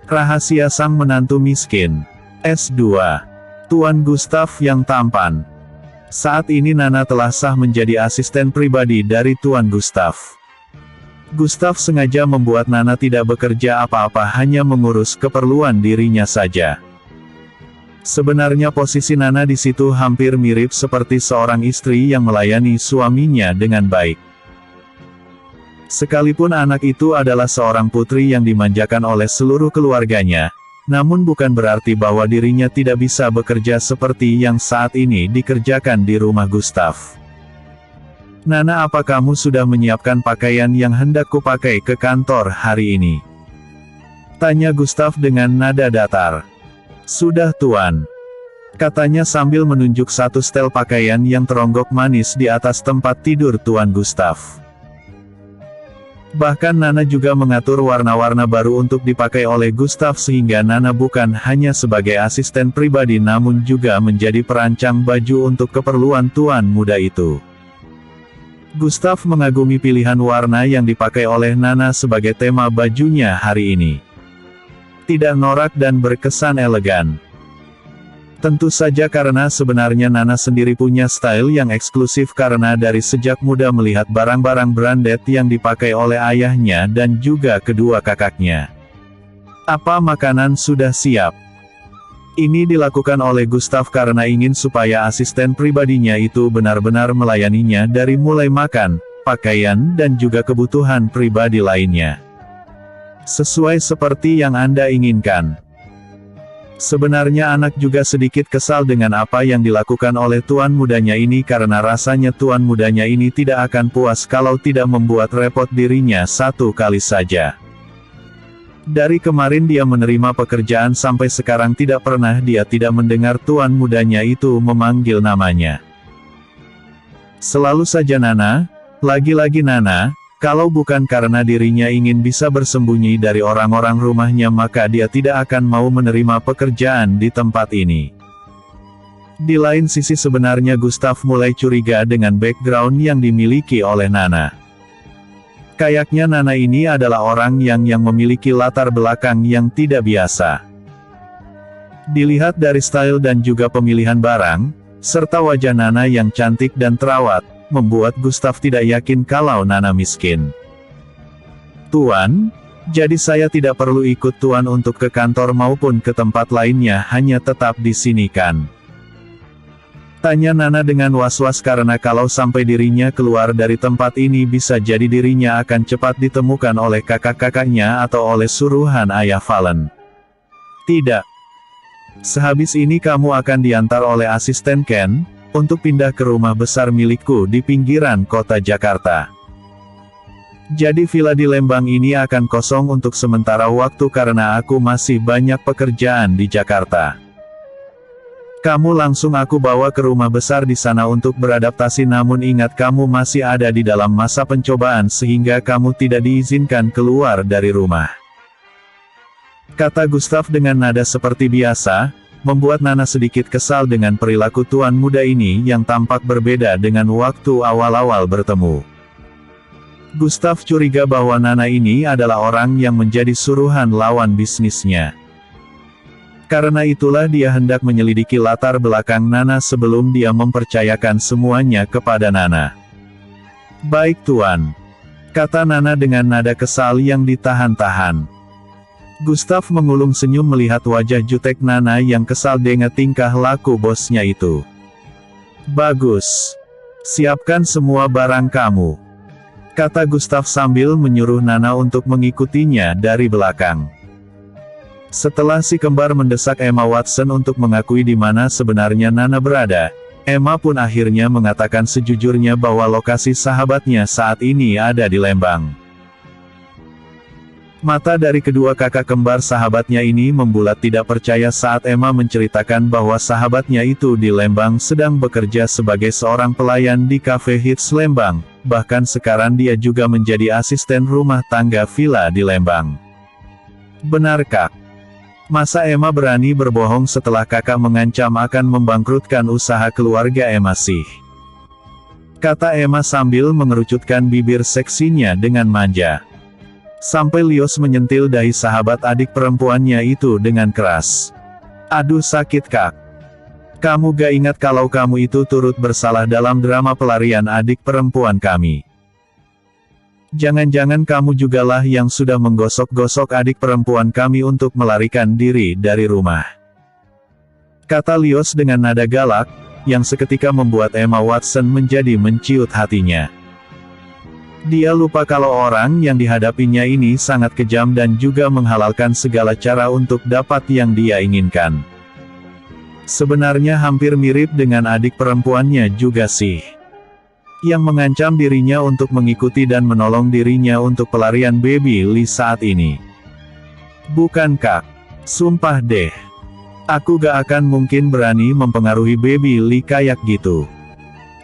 Rahasia Sang Menantu Miskin. S2. Tuan Gustav yang tampan. Saat ini Nana telah sah menjadi asisten pribadi dari Tuan Gustav. Gustav sengaja membuat Nana tidak bekerja apa-apa, hanya mengurus keperluan dirinya saja. Sebenarnya posisi Nana di situ hampir mirip seperti seorang istri yang melayani suaminya dengan baik. Sekalipun anak itu adalah seorang putri yang dimanjakan oleh seluruh keluarganya, namun bukan berarti bahwa dirinya tidak bisa bekerja seperti yang saat ini dikerjakan di rumah Gustav. Nana, apa kamu sudah menyiapkan pakaian yang hendak kupakai ke kantor hari ini? Tanya Gustav dengan nada datar. Sudah Tuan, katanya sambil menunjuk satu setel pakaian yang teronggok manis di atas tempat tidur Tuan Gustav. Bahkan Nana juga mengatur warna-warna baru untuk dipakai oleh Gustav, sehingga Nana bukan hanya sebagai asisten pribadi namun juga menjadi perancang baju untuk keperluan tuan muda itu. Gustav mengagumi pilihan warna yang dipakai oleh Nana sebagai tema bajunya hari ini. Tidak norak dan berkesan elegan. Tentu saja karena sebenarnya Nana sendiri punya style yang eksklusif karena dari sejak muda melihat barang-barang branded yang dipakai oleh ayahnya dan juga kedua kakaknya. Apa makanan sudah siap? Ini dilakukan oleh Gustav karena ingin supaya asisten pribadinya itu benar-benar melayaninya dari mulai makan, pakaian dan juga kebutuhan pribadi lainnya. Sesuai seperti yang Anda inginkan. Sebenarnya anak juga sedikit kesal dengan apa yang dilakukan oleh tuan mudanya ini karena rasanya tuan mudanya ini tidak akan puas kalau tidak membuat repot dirinya satu kali saja. Dari kemarin dia menerima pekerjaan sampai sekarang tidak pernah dia tidak mendengar tuan mudanya itu memanggil namanya. Selalu saja Nana, lagi-lagi Nana. Kalau bukan karena dirinya ingin bisa bersembunyi dari orang-orang rumahnya maka dia tidak akan mau menerima pekerjaan di tempat ini. Di lain sisi sebenarnya Gustav mulai curiga dengan background yang dimiliki oleh Nana. Kayaknya Nana ini adalah orang yang memiliki latar belakang yang tidak biasa. Dilihat dari style dan juga pemilihan barang, serta wajah Nana yang cantik dan terawat, membuat Gustav tidak yakin kalau Nana miskin. Tuan, jadi saya tidak perlu ikut Tuan untuk ke kantor maupun ke tempat lainnya, hanya tetap di sini kan? Tanya Nana dengan was-was karena kalau sampai dirinya keluar dari tempat ini bisa jadi dirinya akan cepat ditemukan oleh kakak-kakaknya atau oleh suruhan ayah Valen. Tidak. Sehabis ini kamu akan diantar oleh asisten Ken, untuk pindah ke rumah besar milikku di pinggiran kota Jakarta. Jadi villa di Lembang ini akan kosong untuk sementara waktu karena aku masih banyak pekerjaan di Jakarta. Kamu langsung aku bawa ke rumah besar di sana untuk beradaptasi, namun ingat kamu masih ada di dalam masa pencobaan sehingga kamu tidak diizinkan keluar dari rumah. Kata Gustav dengan nada seperti biasa, membuat Nana sedikit kesal dengan perilaku tuan muda ini yang tampak berbeda dengan waktu awal-awal bertemu. Gustav curiga bahwa Nana ini adalah orang yang menjadi suruhan lawan bisnisnya. Karena itulah dia hendak menyelidiki latar belakang Nana sebelum dia mempercayakan semuanya kepada Nana. Baik Tuan, kata Nana dengan nada kesal yang ditahan-tahan. Gustav mengulum senyum melihat wajah jutek Nana yang kesal dengan tingkah laku bosnya itu. Bagus. Siapkan semua barang kamu, kata Gustav sambil menyuruh Nana untuk mengikutinya dari belakang. Setelah si kembar mendesak Emma Watson untuk mengakui di mana sebenarnya Nana berada, Emma pun akhirnya mengatakan sejujurnya bahwa lokasi sahabatnya saat ini ada di Lembang. Mata dari kedua kakak kembar sahabatnya ini membulat tidak percaya saat Emma menceritakan bahwa sahabatnya itu di Lembang sedang bekerja sebagai seorang pelayan di Cafe Hits Lembang, bahkan sekarang dia juga menjadi asisten rumah tangga villa di Lembang. Benarkah? Masa Emma berani berbohong setelah kakak mengancam akan membangkrutkan usaha keluarga Emma sih? Kata Emma sambil mengerucutkan bibir seksinya dengan manja. Sampai Lios menyentil dahi sahabat adik perempuannya itu dengan keras. Aduh sakit kak. Kamu gak ingat kalau kamu itu turut bersalah dalam drama pelarian adik perempuan kami. Jangan-jangan kamu jugalah yang sudah menggosok-gosok adik perempuan kami untuk melarikan diri dari rumah. Kata Lios dengan nada galak, yang seketika membuat Emma Watson menjadi menciut hatinya. Dia lupa kalau orang yang dihadapinya ini sangat kejam dan juga menghalalkan segala cara untuk dapat yang dia inginkan. Sebenarnya hampir mirip dengan adik perempuannya juga sih. Yang mengancam dirinya untuk mengikuti dan menolong dirinya untuk pelarian Baby Lee saat ini. Bukan kak. Sumpah deh. Aku gak akan mungkin berani mempengaruhi Baby Lee kayak gitu.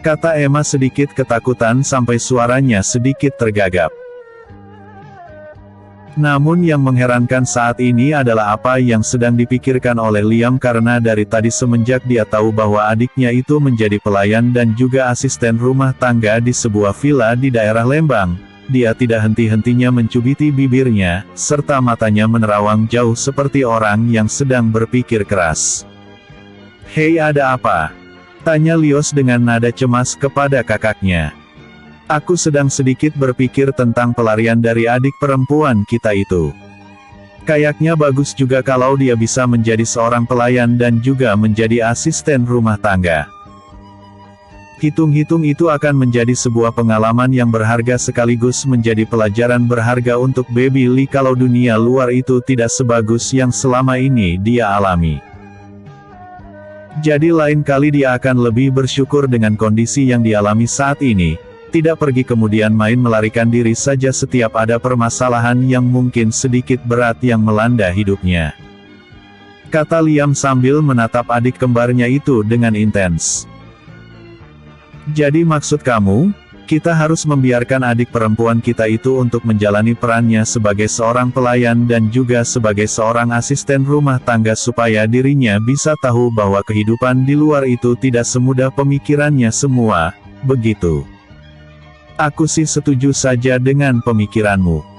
Kata Emma sedikit ketakutan sampai suaranya sedikit tergagap. Namun yang mengherankan saat ini adalah apa yang sedang dipikirkan oleh Liam karena dari tadi semenjak dia tahu bahwa adiknya itu menjadi pelayan dan juga asisten rumah tangga di sebuah villa di daerah Lembang, dia tidak henti-hentinya mencubiti bibirnya, serta matanya menerawang jauh seperti orang yang sedang berpikir keras. Hei ada apa? Tanya Lios dengan nada cemas kepada kakaknya. Aku sedang sedikit berpikir tentang pelarian dari adik perempuan kita itu. Kayaknya bagus juga kalau dia bisa menjadi seorang pelayan dan juga menjadi asisten rumah tangga. Hitung-hitung itu akan menjadi sebuah pengalaman yang berharga sekaligus menjadi pelajaran berharga untuk Baby Lee kalau dunia luar itu tidak sebagus yang selama ini dia alami. Jadi lain kali dia akan lebih bersyukur dengan kondisi yang dialami saat ini, tidak pergi kemudian main melarikan diri saja setiap ada permasalahan yang mungkin sedikit berat yang melanda hidupnya. Kata Liam sambil menatap adik kembarnya itu dengan intens. Jadi maksud kamu, kita harus membiarkan adik perempuan kita itu untuk menjalani perannya sebagai seorang pelayan dan juga sebagai seorang asisten rumah tangga supaya dirinya bisa tahu bahwa kehidupan di luar itu tidak semudah pemikirannya semua, begitu. Aku sih setuju saja dengan pemikiranmu.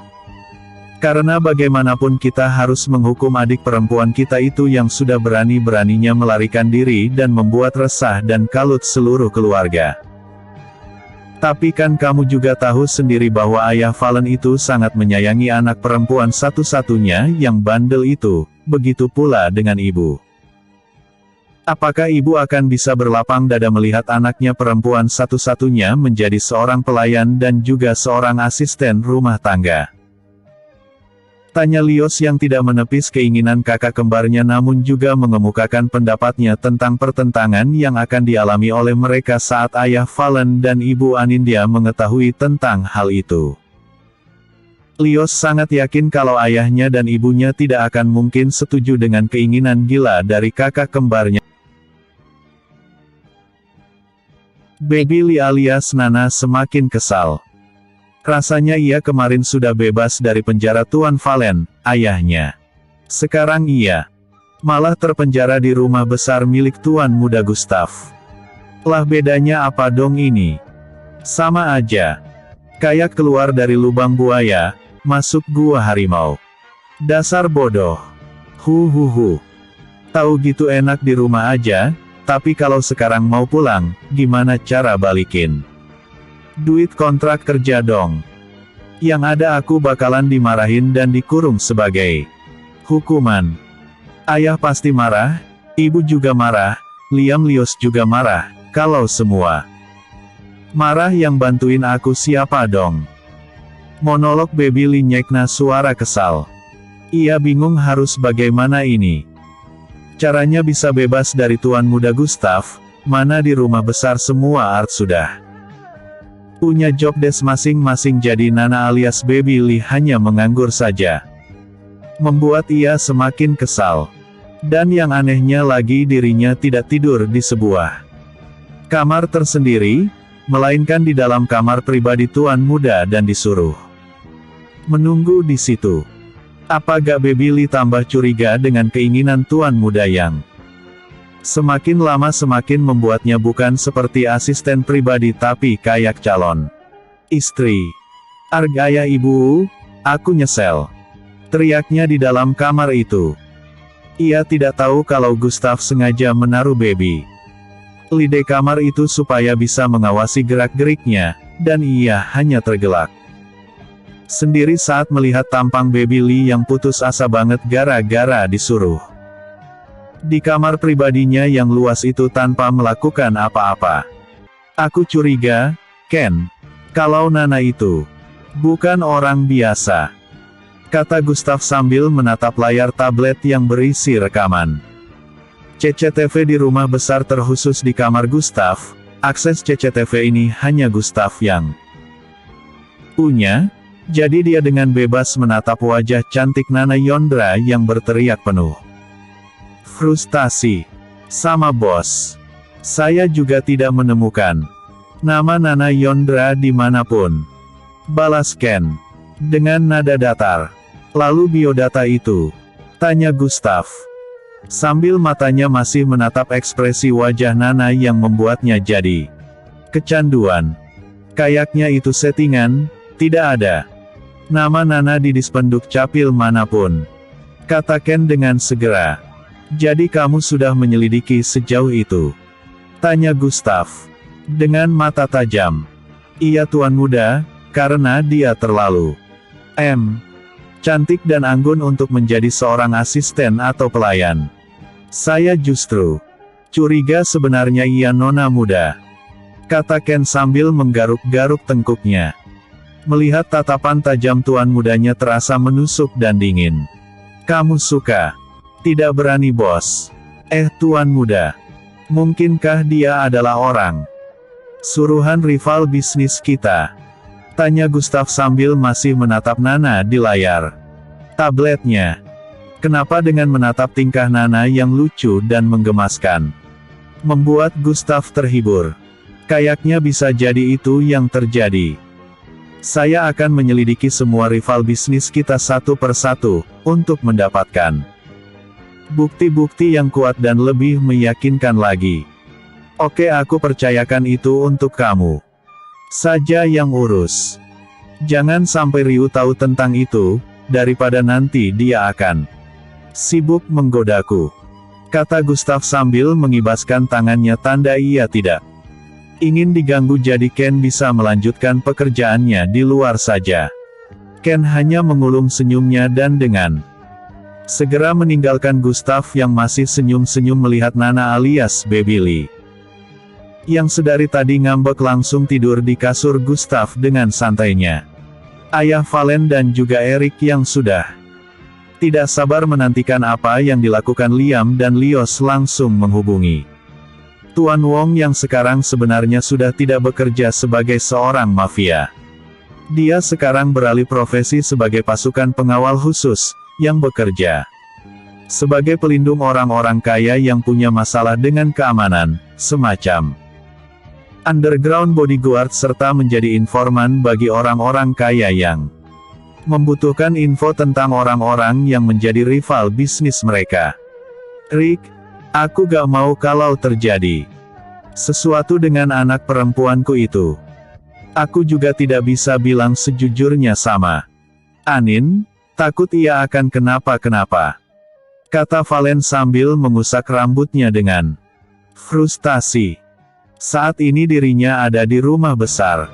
Karena bagaimanapun kita harus menghukum adik perempuan kita itu yang sudah berani-beraninya melarikan diri dan membuat resah dan kalut seluruh keluarga. Tapi kan kamu juga tahu sendiri bahwa ayah Valen itu sangat menyayangi anak perempuan satu-satunya yang bandel itu, begitu pula dengan ibu. Apakah ibu akan bisa berlapang dada melihat anaknya perempuan satu-satunya menjadi seorang pelayan dan juga seorang asisten rumah tangga? Tanya Lios yang tidak menepis keinginan kakak kembarnya namun juga mengemukakan pendapatnya tentang pertentangan yang akan dialami oleh mereka saat ayah Valen dan ibu Anindya mengetahui tentang hal itu. Lios sangat yakin kalau ayahnya dan ibunya tidak akan mungkin setuju dengan keinginan gila dari kakak kembarnya. Baby Lee alias Nana semakin kesal. Rasanya ia kemarin sudah bebas dari penjara Tuan Valen, ayahnya. Sekarang ia malah terpenjara di rumah besar milik Tuan Muda Gustav. Lah bedanya apa dong ini? Sama aja. Kayak keluar dari lubang buaya, masuk gua harimau. Dasar bodoh. Huhuhu. Tahu gitu enak di rumah aja, tapi kalau sekarang mau pulang, gimana cara balikin? Duit kontrak kerja dong. Yang ada aku bakalan dimarahin dan dikurung sebagai hukuman. Ayah pasti marah, ibu juga marah, Lios juga marah, kalau semua marah yang bantuin aku siapa dong? Monolog Baby Lee nyekna suara kesal. Ia bingung harus bagaimana ini. Caranya bisa bebas dari Tuan Muda Gustav, mana di rumah besar semua art sudah punya job desk masing-masing jadi Nana alias Baby Lee hanya menganggur saja. Membuat ia semakin kesal. Dan yang anehnya lagi dirinya tidak tidur di sebuah kamar tersendiri, melainkan di dalam kamar pribadi Tuan Muda dan disuruh menunggu di situ. Apa gak Baby Lee tambah curiga dengan keinginan Tuan Muda yang semakin lama semakin membuatnya bukan seperti asisten pribadi tapi kayak calon istri. Arg ayah ibu, Aku nyesel. Teriaknya di dalam kamar itu. Ia tidak tahu kalau Gustav sengaja menaruh baby Lee di kamar itu supaya bisa mengawasi gerak-geriknya, dan ia hanya tergelak sendiri saat melihat tampang baby Lee yang putus asa banget gara-gara disuruh di kamar pribadinya yang luas itu tanpa melakukan apa-apa. Aku curiga, Ken, kalau Nana itu bukan orang biasa, kata Gustav sambil menatap layar tablet yang berisi rekaman CCTV di rumah besar terkhusus di kamar Gustav. Akses CCTV ini hanya Gustav yang punya, jadi dia dengan bebas menatap wajah cantik Nana Yondra yang berteriak penuh frustasi. Sama bos. Saya juga tidak menemukan nama Nana Yondra dimanapun. Balas Ken dengan nada datar. Lalu biodata itu? Tanya Gustav. Sambil matanya masih menatap ekspresi wajah Nana yang membuatnya jadi kecanduan. Kayaknya itu settingan, tidak ada nama Nana di dispenduk capil manapun. Kata Ken dengan segera. Jadi kamu sudah menyelidiki sejauh itu? Tanya Gustav. Dengan mata tajam. Iya tuan muda, karena dia terlalu cantik dan anggun untuk menjadi seorang asisten atau pelayan. Saya justru curiga sebenarnya ia nona muda. Kata Ken sambil menggaruk-garuk tengkuknya. Melihat tatapan tajam tuan mudanya terasa menusuk dan dingin. Kamu suka? Tidak berani bos. Tuan muda. Mungkinkah dia adalah orang suruhan rival bisnis kita? Tanya Gustav sambil masih menatap Nana di layar tabletnya. Kenapa dengan menatap tingkah Nana yang lucu dan menggemaskan membuat Gustav terhibur? Kayaknya bisa jadi itu yang terjadi. Saya akan menyelidiki semua rival bisnis kita satu persatu, untuk mendapatkan bukti-bukti yang kuat dan lebih meyakinkan lagi. Oke, aku percayakan itu untuk kamu saja yang urus. Jangan sampai Ryu tahu tentang itu, daripada nanti dia akan sibuk menggodaku. Kata Gustav sambil mengibaskan tangannya tanda ia tidak ingin diganggu jadi Ken bisa melanjutkan pekerjaannya di luar saja. Ken hanya mengulum senyumnya dan dengan segera meninggalkan Gustav yang masih senyum-senyum melihat Nana alias Baby Lee. Yang sedari tadi ngambek langsung tidur di kasur Gustav dengan santainya. Ayah Valen dan juga Erik yang sudah tidak sabar menantikan apa yang dilakukan Liam dan Lios langsung menghubungi Tuan Wong yang sekarang sebenarnya sudah tidak bekerja sebagai seorang mafia. Dia sekarang beralih profesi sebagai pasukan pengawal khusus, yang bekerja sebagai pelindung orang-orang kaya yang punya masalah dengan keamanan, semacam underground bodyguard serta menjadi informan bagi orang-orang kaya yang membutuhkan info tentang orang-orang yang menjadi rival bisnis mereka. Rick, aku gak mau kalau terjadi sesuatu dengan anak perempuanku itu. Aku juga tidak bisa bilang sejujurnya sama Anin. Takut ia akan kenapa-kenapa. Kata Valen sambil mengusap rambutnya dengan frustasi. Saat ini dirinya ada di rumah besar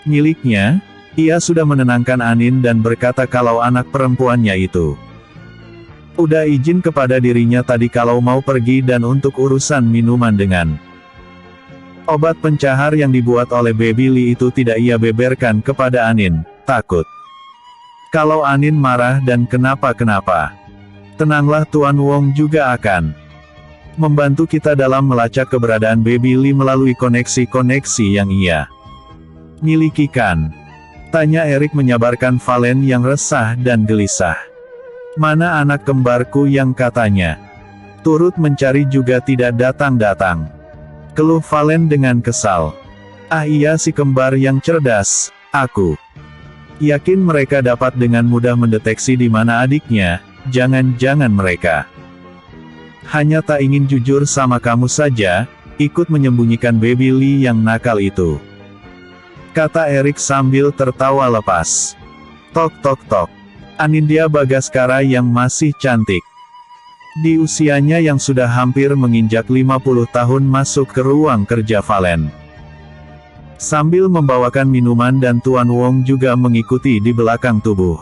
miliknya. Ia sudah menenangkan Anin dan berkata kalau anak perempuannya itu udah izin kepada dirinya tadi kalau mau pergi dan untuk urusan minuman dengan obat pencahar yang dibuat oleh Baby Lee itu tidak ia beberkan kepada Anin. Takut kalau Anin marah dan kenapa-kenapa. Tenanglah, Tuan Wong juga akan membantu kita dalam melacak keberadaan Baby Lee melalui koneksi-koneksi yang ia miliki kan? Tanya Erik menyabarkan Valen yang resah dan gelisah. Mana anak kembarku yang katanya turut mencari juga tidak datang-datang? Keluh Valen dengan kesal. Ah iya si kembar yang cerdas, aku yakin mereka dapat dengan mudah mendeteksi di mana adiknya. Jangan-jangan mereka hanya tak ingin jujur sama kamu saja, ikut menyembunyikan Baby Lee yang nakal itu. Kata Erik sambil tertawa lepas. Tok tok tok. Anindya Bagaskara yang masih cantik. Di usianya yang sudah hampir menginjak 50 tahun masuk ke ruang kerja Valen. Sambil membawakan minuman dan Tuan Wong juga mengikuti di belakang tubuh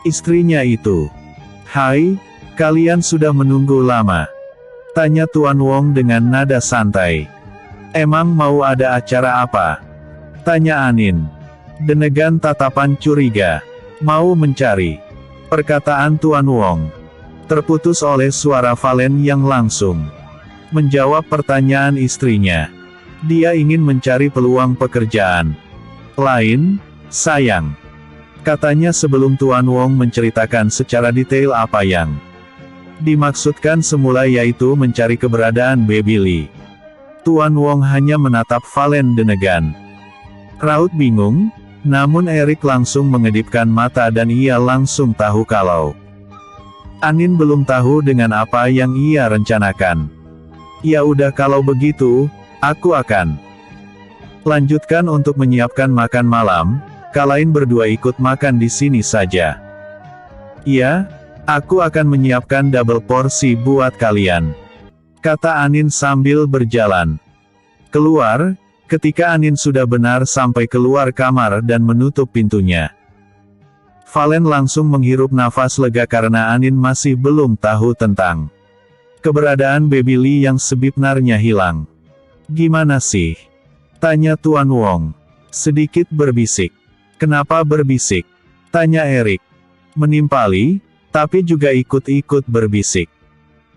istrinya itu. "Hai, kalian sudah menunggu lama?" tanya Tuan Wong dengan nada santai. "Emang mau ada acara apa?" tanya Anin. Dengan tatapan curiga. "Mau mencari." Perkataan Tuan Wong terputus oleh suara Valen yang langsung menjawab pertanyaan istrinya. Dia ingin mencari peluang pekerjaan lain, sayang. Katanya sebelum Tuan Wong menceritakan secara detail apa yang dimaksudkan semula, yaitu mencari keberadaan Baby Lee. Tuan Wong hanya menatap Valen dengan raut bingung, namun Erik langsung mengedipkan mata dan ia langsung tahu kalau Anin belum tahu dengan apa yang ia rencanakan. "Ya udah, kalau begitu, aku akan lanjutkan untuk menyiapkan makan malam, kalian berdua ikut makan di sini saja." "Iya, aku akan menyiapkan double porsi buat kalian," kata Anin sambil berjalan keluar. Ketika Anin sudah benar sampai keluar kamar dan menutup pintunya, Valen langsung menghirup nafas lega karena Anin masih belum tahu tentang keberadaan Baby Lee yang sebenarnya hilang. "Gimana sih?" tanya Tuan Wong, sedikit berbisik. "Kenapa berbisik?" tanya Erik. Menimpali, tapi juga ikut-ikut berbisik.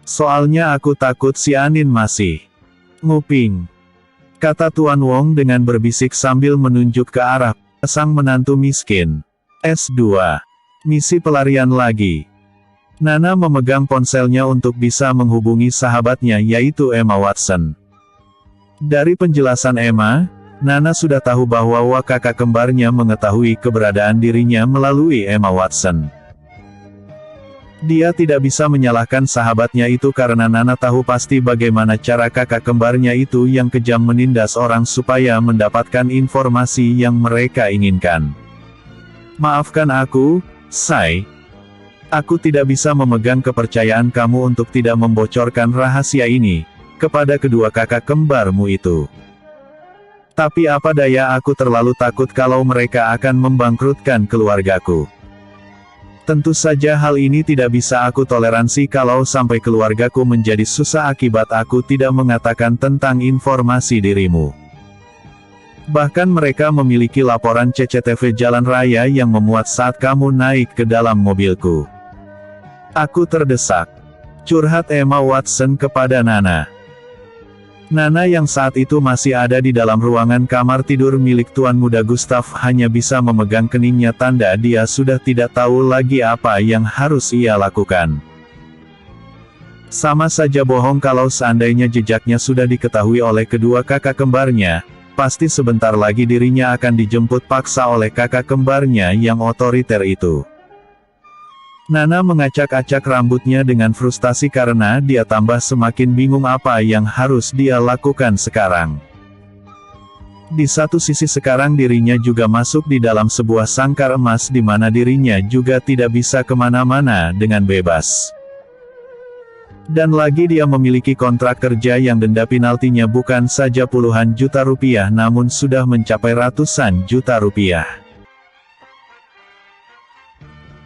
"Soalnya aku takut si Anin masih nguping," kata Tuan Wong dengan berbisik sambil menunjuk ke arah sang menantu miskin. S2. Misi pelarian lagi. Nana memegang ponselnya untuk bisa menghubungi sahabatnya yaitu Emma Watson. Dari penjelasan Emma, Nana sudah tahu bahwa kakak kembarnya mengetahui keberadaan dirinya melalui Emma Watson. Dia tidak bisa menyalahkan sahabatnya itu karena Nana tahu pasti bagaimana cara kakak kembarnya itu yang kejam menindas orang supaya mendapatkan informasi yang mereka inginkan. "Maafkan aku, Say. Aku tidak bisa memegang kepercayaan kamu untuk tidak membocorkan rahasia ini kepada kedua kakak kembarmu itu. Tapi apa daya, aku terlalu takut kalau mereka akan membangkrutkan keluargaku. Tentu saja hal ini tidak bisa aku toleransi kalau sampai keluargaku menjadi susah akibat aku tidak mengatakan tentang informasi dirimu. Bahkan mereka memiliki laporan CCTV jalan raya yang memuat saat kamu naik ke dalam mobilku." "Aku terdesak," curhat Emma Watson kepada Nana. Nana yang saat itu masih ada di dalam ruangan kamar tidur milik Tuan Muda Gustav hanya bisa memegang keningnya tanda dia sudah tidak tahu lagi apa yang harus ia lakukan. Sama saja bohong kalau seandainya jejaknya sudah diketahui oleh kedua kakak kembarnya, pasti sebentar lagi dirinya akan dijemput paksa oleh kakak kembarnya yang otoriter itu. Nana mengacak-acak rambutnya dengan frustasi karena dia tambah semakin bingung apa yang harus dia lakukan sekarang. Di satu sisi sekarang dirinya juga masuk di dalam sebuah sangkar emas di mana dirinya juga tidak bisa kemana-mana dengan bebas. Dan lagi dia memiliki kontrak kerja yang denda penaltinya bukan saja puluhan juta rupiah namun sudah mencapai ratusan juta rupiah.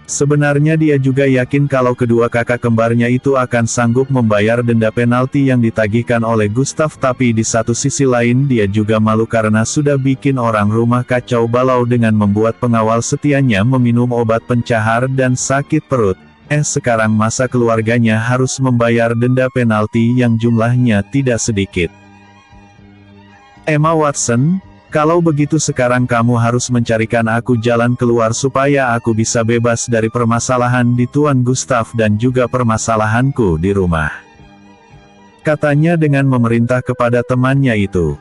Sebenarnya dia juga yakin kalau kedua kakak kembarnya itu akan sanggup membayar denda penalti yang ditagihkan oleh Gustav, tapi di satu sisi lain dia juga malu karena sudah bikin orang rumah kacau balau dengan membuat pengawal setianya meminum obat pencahar dan sakit perut. Sekarang masa keluarganya harus membayar denda penalti yang jumlahnya tidak sedikit. "Emma Watson, kalau begitu sekarang kamu harus mencarikan aku jalan keluar supaya aku bisa bebas dari permasalahan di Tuan Gustav dan juga permasalahanku di rumah," katanya dengan memerintah kepada temannya itu.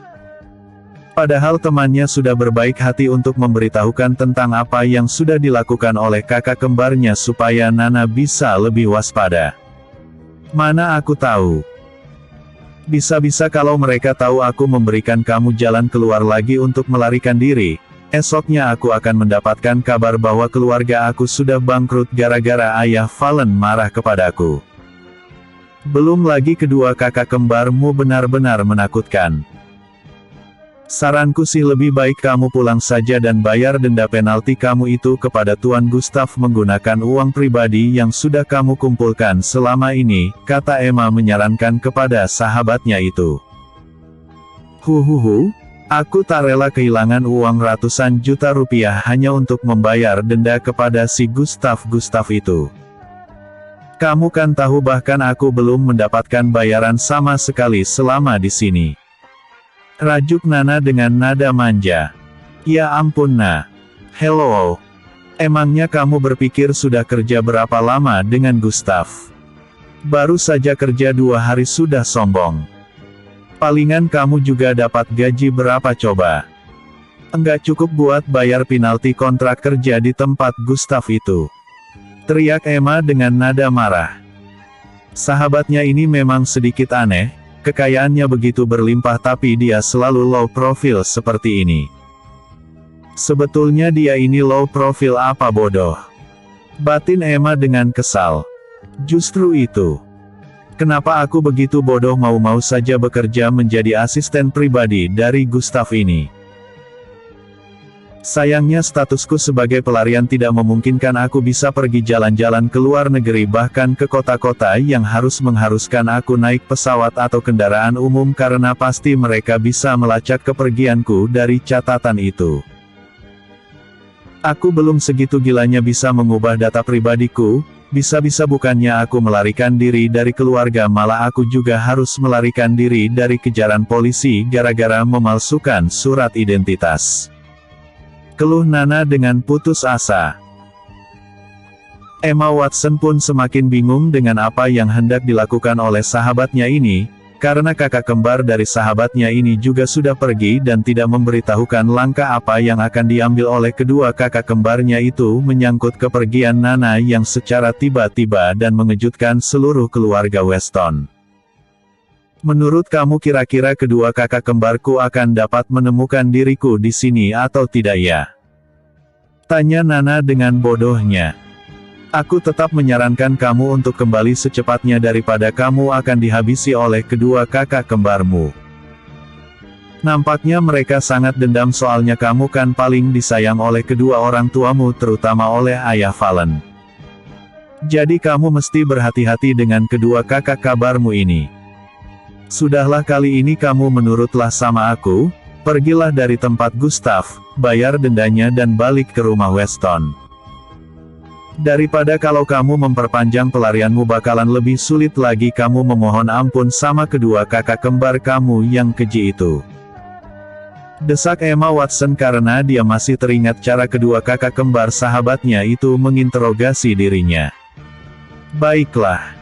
Padahal temannya sudah berbaik hati untuk memberitahukan tentang apa yang sudah dilakukan oleh kakak kembarnya supaya Nana bisa lebih waspada. "Mana aku tahu. Bisa-bisa kalau mereka tahu aku memberikan kamu jalan keluar lagi untuk melarikan diri, Esoknya aku akan mendapatkan kabar bahwa keluarga aku sudah bangkrut gara-gara ayah Valen marah kepadaku. Belum lagi kedua kakak kembarmu benar-benar menakutkan. Saranku sih lebih baik kamu pulang saja dan bayar denda penalti kamu itu kepada Tuan Gustav menggunakan uang pribadi yang sudah kamu kumpulkan selama ini, kata Emma menyarankan kepada sahabatnya itu. Aku tak rela kehilangan uang ratusan juta rupiah hanya untuk membayar denda kepada si Gustav itu. Kamu kan tahu bahkan aku belum mendapatkan bayaran sama sekali selama di sini. Rajuk Nana dengan nada manja. Ya ampun Nah. Hello. Emangnya kamu berpikir sudah kerja berapa lama dengan Gustav? Baru saja kerja 2 hari sudah sombong. Palingan kamu juga dapat gaji berapa coba? Enggak cukup buat bayar penalti kontrak kerja di tempat Gustav itu. Teriak Emma dengan nada marah. Sahabatnya ini memang sedikit aneh. Kekayaannya begitu berlimpah tapi dia selalu low profile seperti ini. Sebetulnya dia ini low profile apa bodoh? Batin Emma dengan kesal. Justru itu. Kenapa aku begitu bodoh mau-mau saja bekerja menjadi asisten pribadi dari Gustav ini? Sayangnya statusku sebagai pelarian tidak memungkinkan aku bisa pergi jalan-jalan ke luar negeri bahkan ke kota-kota yang mengharuskan aku naik pesawat atau kendaraan umum karena pasti mereka bisa melacak kepergianku dari catatan itu. Aku belum segitu gilanya bisa mengubah data pribadiku, bisa-bisa bukannya aku melarikan diri dari keluarga malah aku juga harus melarikan diri dari kejaran polisi gara-gara memalsukan surat identitas. Keluh Nana dengan putus asa. Emma Watson pun semakin bingung dengan apa yang hendak dilakukan oleh sahabatnya ini, karena kakak kembar dari sahabatnya ini juga sudah pergi dan tidak memberitahukan langkah apa yang akan diambil oleh kedua kakak kembarnya itu menyangkut kepergian Nana yang secara tiba-tiba dan mengejutkan seluruh keluarga Weston. Menurut kamu kira-kira kedua kakak kembarku akan dapat menemukan diriku di sini atau tidak ya? Tanya Nana dengan bodohnya. Aku tetap menyarankan kamu untuk kembali secepatnya daripada kamu akan dihabisi oleh kedua kakak kembarmu. Nampaknya mereka sangat dendam soalnya kamu kan paling disayang oleh kedua orang tuamu terutama oleh ayah Valen. Jadi kamu mesti berhati-hati dengan kedua kakak kembarmu ini. Sudahlah kali ini kamu menurutlah sama aku, pergilah dari tempat Gustav, bayar dendanya dan balik ke rumah Weston. Daripada kalau kamu memperpanjang pelarianmu bakalan lebih sulit lagi kamu memohon ampun sama kedua kakak kembar kamu yang keji itu. Desak Emma Watson karena dia masih teringat cara kedua kakak kembar sahabatnya itu menginterogasi dirinya. Baiklah.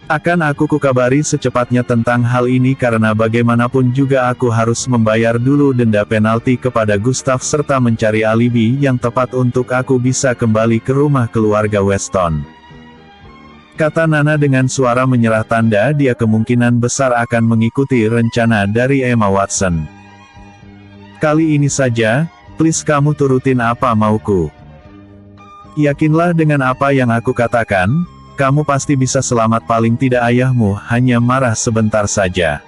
Akan aku kukabari secepatnya tentang hal ini karena bagaimanapun juga aku harus membayar dulu denda penalti kepada Gustav serta mencari alibi yang tepat untuk aku bisa kembali ke rumah keluarga Weston. Kata Nana dengan suara menyerah tanda dia kemungkinan besar akan mengikuti rencana dari Emma Watson. Kali ini saja, please kamu turutin apa mauku. Yakinlah dengan apa yang aku katakan. Kamu pasti bisa selamat paling tidak ayahmu hanya marah sebentar saja.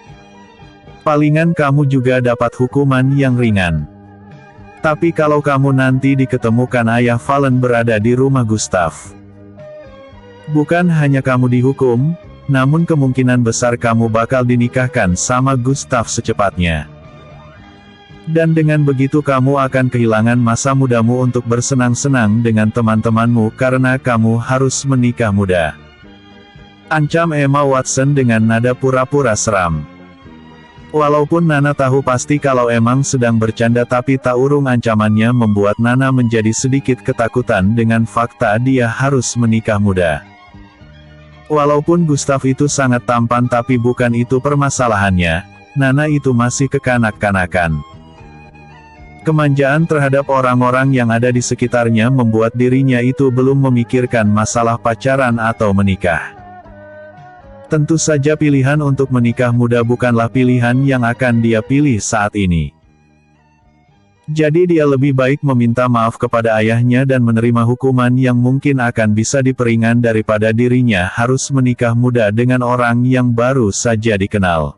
Palingan kamu juga dapat hukuman yang ringan. Tapi kalau kamu nanti diketemukan ayah Valen berada di rumah Gustav. Bukan hanya kamu dihukum, namun kemungkinan besar kamu bakal dinikahkan sama Gustav secepatnya. Dan dengan begitu kamu akan kehilangan masa mudamu untuk bersenang-senang dengan teman-temanmu karena kamu harus menikah muda. Ancam Emma Watson dengan nada pura-pura seram. Walaupun Nana tahu pasti kalau emang sedang bercanda tapi tak urung ancamannya membuat Nana menjadi sedikit ketakutan dengan fakta dia harus menikah muda. Walaupun Gustav itu sangat tampan tapi bukan itu permasalahannya, Nana itu masih kekanak-kanakan. Kemanjaan terhadap orang-orang yang ada di sekitarnya membuat dirinya itu belum memikirkan masalah pacaran atau menikah. Tentu saja pilihan untuk menikah muda bukanlah pilihan yang akan dia pilih saat ini. Jadi dia lebih baik meminta maaf kepada ayahnya dan menerima hukuman yang mungkin akan bisa diperingan daripada dirinya harus menikah muda dengan orang yang baru saja dikenal.